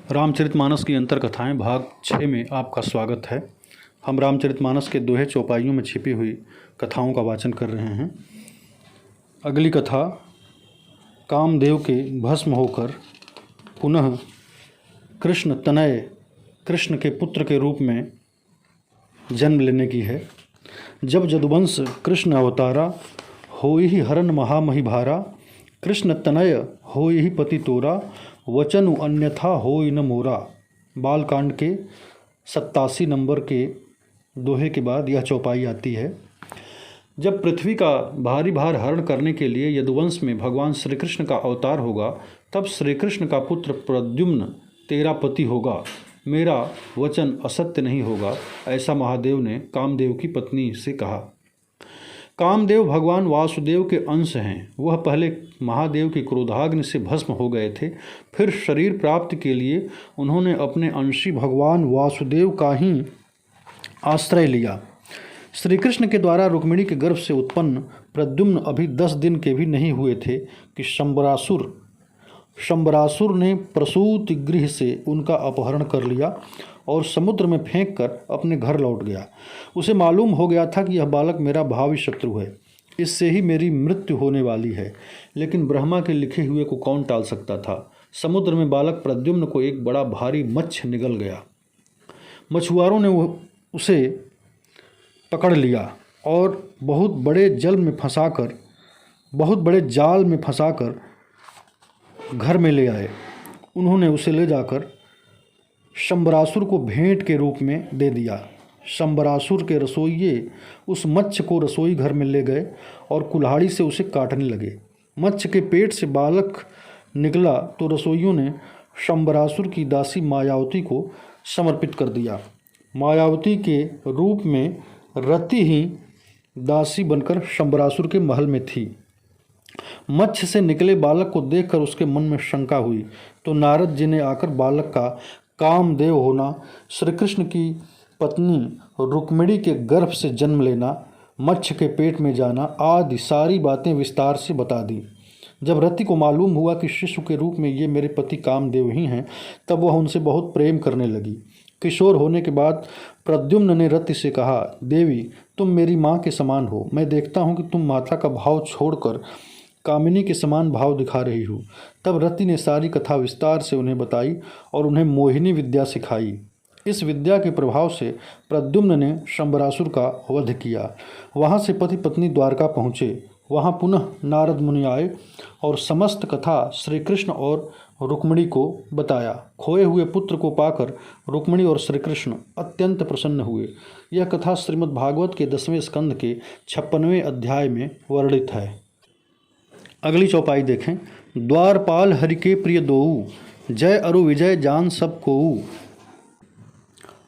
रामचरितमानस की अंतर कथाएँ भाग 6 में आपका स्वागत है। हम रामचरितमानस के दोहे चौपाइयों में छिपी हुई कथाओं का वाचन कर रहे हैं। अगली कथा कामदेव के भस्म होकर पुनः कृष्ण तनय कृष्ण के पुत्र के रूप में जन्म लेने की है। जब जदुवंश कृष्ण अवतारा, होई ही हरन महामहि भारा, कृष्ण तनय होई ही पति तोरा, वचनु अन्यथा होई न मोरा। बालकांड के 87 नंबर के दोहे के बाद यह चौपाई आती है। जब पृथ्वी का भारी भार हरण करने के लिए यदुवंश में भगवान श्री कृष्ण का अवतार होगा, तब श्री कृष्ण का पुत्र प्रद्युम्न तेरा पति होगा, मेरा वचन असत्य नहीं होगा, ऐसा महादेव ने कामदेव की पत्नी से कहा। कामदेव भगवान वासुदेव के अंश हैं। वह पहले महादेव की क्रोधाग्नि से भस्म हो गए थे। फिर शरीर प्राप्ति के लिए उन्होंने अपने अंशी भगवान वासुदेव का ही आश्रय लिया। श्री कृष्ण के द्वारा रुक्मिणी के गर्भ से उत्पन्न प्रद्युम्न अभी 10 दिन के भी नहीं हुए थे कि शंबरासुर ने प्रसूति गृह से उनका अपहरण कर लिया और समुद्र में फेंक कर अपने घर लौट गया। उसे मालूम हो गया था कि यह बालक मेरा भावी शत्रु है, इससे ही मेरी मृत्यु होने वाली है। लेकिन ब्रह्मा के लिखे हुए को कौन टाल सकता था। समुद्र में बालक प्रद्युम्न को एक बड़ा भारी मत्स्य निगल गया। मछुआरों ने उसे पकड़ लिया और बहुत बड़े जाल में फंसाकर घर में ले आए। उन्होंने उसे ले जाकर शंबरासुर को भेंट के रूप में दे दिया। शंबरासुर के रसोइये उस मत्स्य को रसोई घर में ले गए और कुल्हाड़ी से उसे काटने लगे। मत्स्य के पेट से बालक निकला तो रसोइयों ने शंबरासुर की दासी मायावती को समर्पित कर दिया। मायावती के रूप में रति ही दासी बनकर शंबरासुर के महल में थी। मत्स्य से निकले बालक को देखकर उसके मन में शंका हुई तो नारद जी ने आकर बालक का कामदेव होना, श्री कृष्ण की पत्नी रुक्मिणी के गर्भ से जन्म लेना, मत्स्य के पेट में जाना आदि सारी बातें विस्तार से बता दी। जब रति को मालूम हुआ कि शिशु के रूप में ये मेरे पति कामदेव ही हैं, तब वह उनसे बहुत प्रेम करने लगी। किशोर होने के बाद प्रद्युम्न ने रति से कहा, देवी तुम मेरी माँ के समान हो। मैं देखता हूँ कि तुम माता का भाव छोड़कर कामिनी के समान भाव दिखा रही हो। तब रति ने सारी कथा विस्तार से उन्हें बताई और उन्हें मोहिनी विद्या सिखाई। इस विद्या के प्रभाव से प्रद्युम्न ने शंबरासुर का वध किया। वहाँ से पति पत्नी द्वारका पहुँचे। वहाँ पुनः नारद मुनि आए और समस्त कथा श्री कृष्ण और रुक्मिणी को बताया। खोए हुए पुत्र को पाकर रुक्मिणी और श्री कृष्ण अत्यंत प्रसन्न हुए। यह कथा श्रीमद् भागवत के 10वें स्कंद के 56वें अध्याय में वर्णित है। अगली चौपाई देखें। द्वारपाल हरि के प्रिय दोऊ, जय अरु विजय जान सब कोऊ।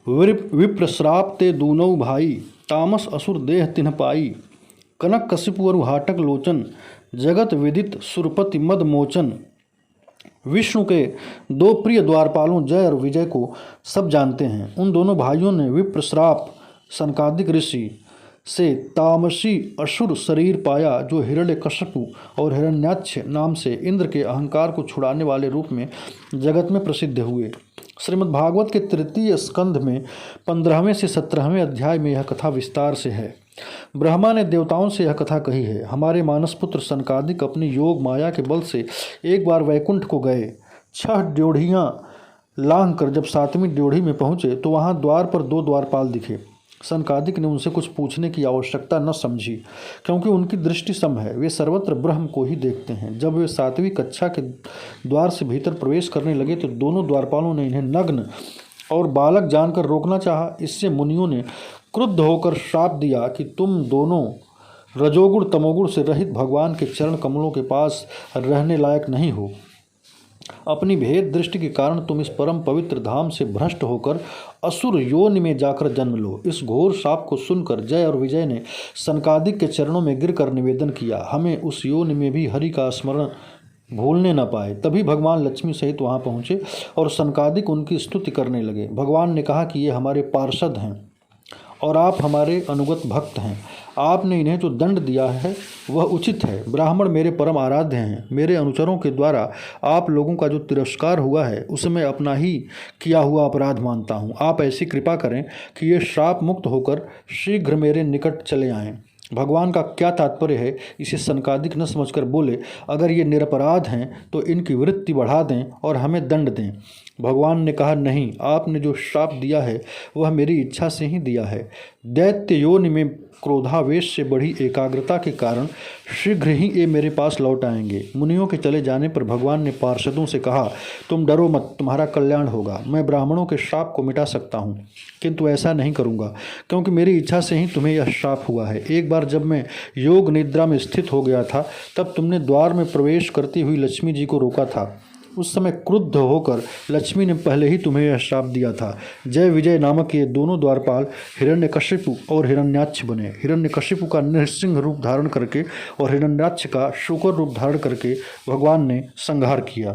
विप्रश्राप ते दूनऊ भाई, तामस असुर देह तिन्ह पाई। कनक कशिपु अरु हाटक लोचन, जगत विदित सुरपति मद मोचन। विष्णु के 2 प्रिय द्वारपालों जय और विजय को सब जानते हैं। उन दोनों भाइयों ने विप्रश्राप सनकादिक ऋषि से तामसी असुर शरीर पाया, जो हिरण्यकशिपु और हिरण्याक्ष नाम से इंद्र के अहंकार को छुड़ाने वाले रूप में जगत में प्रसिद्ध हुए। श्रीमद् भागवत के 3 स्कंध में 15वें से 17वें अध्याय में यह कथा विस्तार से है। ब्रह्मा ने देवताओं से यह कथा कही है। हमारे मानसपुत्र सनकादिक अपनी योग माया के बल से एक बार वैकुंठ को गए। 6 ड्योढ़ियाँ लांघ कर जब 7वीं ड्योढ़ी में पहुँचे तो वहाँ द्वार पर 2 द्वारपाल दिखे। सनकादिक ने उनसे कुछ पूछने की आवश्यकता न समझी, क्योंकि उनकी दृष्टि सम है। वे सर्वत्र ब्रह्म को ही देखते हैं। जब वे 7वीं कक्षा के द्वार से भीतर प्रवेश करने लगे तो दोनों द्वारपालों ने इन्हें नग्न और बालक जानकर रोकना चाहा। इससे मुनियों ने क्रुद्ध होकर श्राप दिया कि तुम दोनों रजोगुण तमोगुण से रहित भगवान के चरण कमलों के पास रहने लायक नहीं हो। अपनी भेद दृष्टि के कारण तुम इस परम पवित्र धाम से भ्रष्ट होकर असुर योनि में जाकर जन्म लो। इस घोर शाप को सुनकर जय और विजय ने सनकादिक के चरणों में गिरकर निवेदन किया, हमें उस योनि में भी हरि का स्मरण भूलने न पाए। तभी भगवान लक्ष्मी सहित वहां पहुंचे और सनकादिक उनकी स्तुति करने लगे। भगवान ने कहा कि ये हमारे पार्षद हैं और आप हमारे अनुगत भक्त हैं। आपने इन्हें जो दंड दिया है वह उचित है। ब्राह्मण मेरे परम आराध्य हैं। मेरे अनुचरों के द्वारा आप लोगों का जो तिरस्कार हुआ है उसे मैं अपना ही किया हुआ अपराध मानता हूँ। आप ऐसी कृपा करें कि ये श्राप मुक्त होकर शीघ्र मेरे निकट चले आएं। भगवान का क्या तात्पर्य है, इसे सनकादिक न समझकर बोले, अगर ये निरपराध हैं तो इनकी वृत्ति बढ़ा दें और हमें दंड दें। भगवान ने कहा, नहीं, आपने जो श्राप दिया है वह मेरी इच्छा से ही दिया है। दैत्य योनि में क्रोधावेश से बढ़ी एकाग्रता के कारण शीघ्र ही ये मेरे पास लौट आएंगे। मुनियों के चले जाने पर भगवान ने पार्षदों से कहा, तुम डरो मत, तुम्हारा कल्याण होगा। मैं ब्राह्मणों के श्राप को मिटा सकता हूँ, किंतु ऐसा नहीं करूँगा, क्योंकि मेरी इच्छा से ही तुम्हें यह श्राप हुआ है। एक बार जब मैं योग निद्रा में स्थित हो गया था तब तुमने द्वार में प्रवेश करती हुई लक्ष्मी जी को रोका था। उस समय क्रुद्ध होकर लक्ष्मी ने पहले ही तुम्हें यह श्राप दिया था। जय विजय नामक ये दोनों द्वारपाल हिरण्यकशिपु और हिरण्याक्ष बने। हिरण्यकशिपु का नृसिंह रूप धारण करके और हिरण्याक्ष का शूकर रूप धारण करके भगवान ने संहार किया।